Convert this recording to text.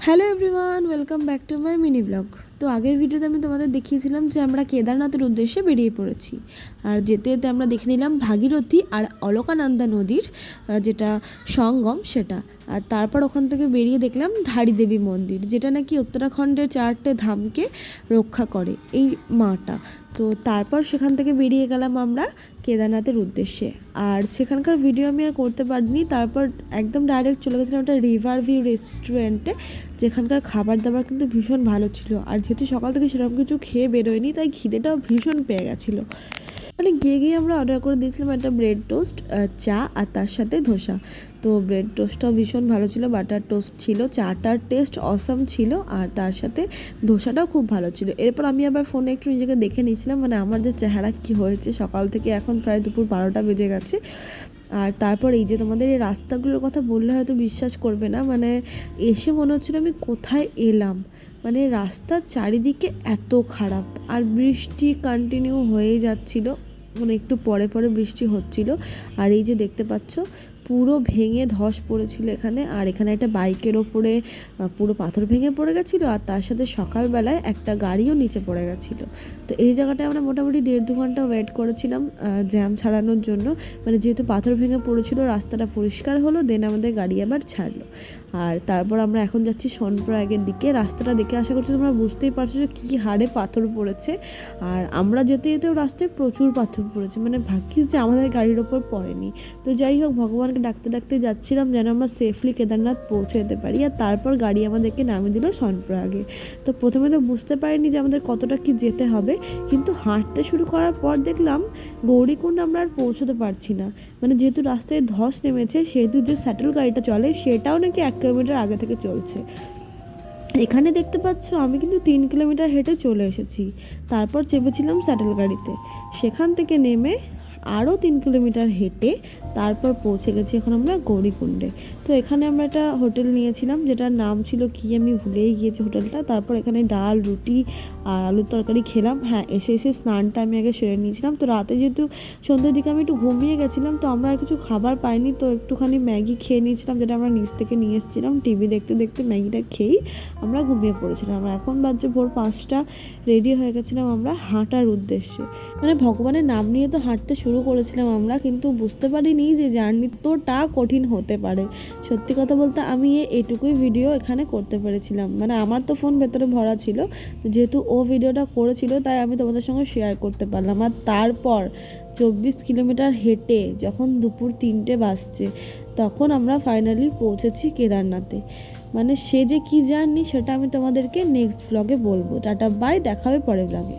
Hello everyone, welcome back to my mini blog. তো আগের ভিডিওতে আমি তোমাদের দেখিয়েছিলাম যে আমরা কেদারনাথের উদ্দেশ্যে বেরিয়ে পড়েছি। আর যেতে যেতে আমরা দেখে নিলাম ভাগীরথী আর অলকানন্দা নদীর যেটা সঙ্গম সেটা। আর তারপর ওখান থেকে বেরিয়ে দেখলাম ধারী দেবী মন্দির, যেটা নাকি উত্তরাখণ্ডের 4টে ধামকে রক্ষা করে এই মাটা। তো তারপর সেখান থেকে বেরিয়ে গেলাম আমরা কেদারনাথের উদ্দেশ্যে। আর সেখানকার ভিডিও আমি আর করতে পারিনি। তারপর একদম ডাইরেক্ট চলে গেছিলাম একটা রিভার ভিউ রেস্টুরেন্টে, যেখানকার খাবার দাবার কিন্তু ভীষণ ভালো ছিল। আর যেহেতু সকাল থেকে সেরকম কিছু খেয়ে বেরোয়নি, তাই খিদেটাও ভীষণ পেয়ে গেছিলো। মানে গিয়ে আমরা অর্ডার করে দিয়েছিলাম একটা ব্রেড টোস্ট, চা আর তার সাথে ধোসা। তো ব্রেড টোস্টটাও ভীষণ ভালো ছিল, বাটার টোস্ট ছিল, চাটার টেস্ট অসাম ছিল, আর তার সাথে ধোসাটাও খুব ভালো ছিল। এরপর আমি আবার ফোনে একটু নিজেকে দেখে নিয়েছিলাম, মানে আমার যে চেহারা কী হয়েছে সকাল থেকে, এখন প্রায় দুপুর 12টা বেজে গেছে। আর তারপর এই যে তোমাদের এই রাস্তাগুলোর কথা বললে হয়তো বিশ্বাস করবে না, মানে এসে মনে হচ্ছিল আমি কোথায় এলাম। মানে রাস্তার চারিদিকে এত খারাপ, আর বৃষ্টি কন্টিনিউ হয়েই যাচ্ছিল, মানে একটু পরে পরে বৃষ্টি হচ্ছিল। আর এই যে দেখতে পাচ্ছ পুরো ভেঙে ধস পড়েছিল এখানে। আর এখানে একটা বাইকের ওপরে পুরো পাথর ভেঙে পড়ে গেছিলো, আর তার সাথে সকালবেলায় একটা গাড়িও নিচে পড়ে গেছিলো। তো এই জায়গাটায় আমরা মোটামুটি 1.5-2 ঘন্টা ওয়েট করেছিলাম জ্যাম ছাড়ানোর জন্য। মানে যেহেতু পাথর ভেঙে পড়েছিল, রাস্তাটা পরিষ্কার হলো, দেন আমাদের গাড়ি আবার ছাড়লো। আর তারপর আমরা এখন যাচ্ছি সোনপ্রয়াগের দিকে। রাস্তাটা দেখে আশা করছি তোমরা বুঝতেই পারছো যে কী হারে পাথর পড়েছে। আর আমরা যেতে যেতেও রাস্তায় প্রচুর পাথর পড়েছে, মানে ভাগ্যিস যে আমাদের গাড়ির ওপর পড়েনি। তো যাই হোক, ভগবানকে ডাকতে ডাকতে যাচ্ছিলাম যেন আমরা সেফলি কেদারনাথ পৌঁছে যেতে পারি। আর তারপর গাড়ি আমাদেরকে নামিয়ে দিল সোনপ্রয়াগে। তো প্রথমে তো বুঝতে পারিনি যে আমাদের কতটা কি যেতে হবে, কিন্তু হাঁটতে শুরু করার পর দেখলাম গৌরীকুণ্ড আমরা আর পৌঁছতে পারছি না। মানে যেহেতু রাস্তায় ধস নেমেছে, সেহেতু যে স্যাটেল গাড়িটা চলে সেটাও নাকি 1 কিলোমিটার আগে থেকে চলছে। এখানে দেখতে পাচ্ছ আমি কিন্তু 3 কিলোমিটার হেঁটে চলে এসেছি। তারপর চেপেছিলাম স্যাটেল গাড়িতে, সেখান থেকে নেমে আরও 3 কিলোমিটার হেঁটে তারপর পৌঁছে গেছি এখন আমরা গৌরীকুণ্ডে। তো এখানে আমরা একটা হোটেল নিয়েছিলাম, যেটার নাম ছিল কি আমি ভুলেই গিয়েছি হোটেলটা। তারপর এখানে ডাল, রুটি আর আলুর তরকারি খেলাম। হ্যাঁ, এসে স্নানটা আমি আগে সেরে নিয়েছিলাম। তো রাতে যেহেতু সন্ধ্যের দিকে আমি একটু ঘুমিয়ে গেছিলাম, তো আমরা কিছু খাবার পাইনি, তো একটুখানি ম্যাগি খেয়ে নিয়েছিলাম, যেটা আমরা নিচ থেকে নিয়ে এসেছিলাম। টিভি দেখতে দেখতে ম্যাগিটা খেয়েই আমরা ঘুমিয়ে পড়েছিলাম। আমরা এখন বাজছে ভোর 5টা, রেডি হয়ে গেছিলাম আমরা হাঁটার উদ্দেশ্যে। মানে ভগবানের নাম নিয়ে তো হাঁটতে শুরু করেছিলাম আমরা, কিন্তু বুঝতে পারিনি যে জার্নি তোটা কঠিন হতে পারে। সত্যি কথা বলতে আমি এটুকুই ভিডিও এখানে করতে পেরেছিলাম, মানে আমার তো ফোন ভেতরে ভরা ছিল। তো যেহেতু ও ভিডিওটা করেছিল, তাই আমি তোমাদের সঙ্গে শেয়ার করতে পারলাম। আর তারপর 24 কিলোমিটার হেঁটে যখন দুপুর 3টে বাজছে, তখন আমরা ফাইনালি পৌঁছেছি কেদারনাথে। মানে সে যে কী জার্নি, সেটা আমি তোমাদেরকে নেক্সট ভ্লগে বলবো। টাটা বাই, দেখা হবে পরের ভ্লগে।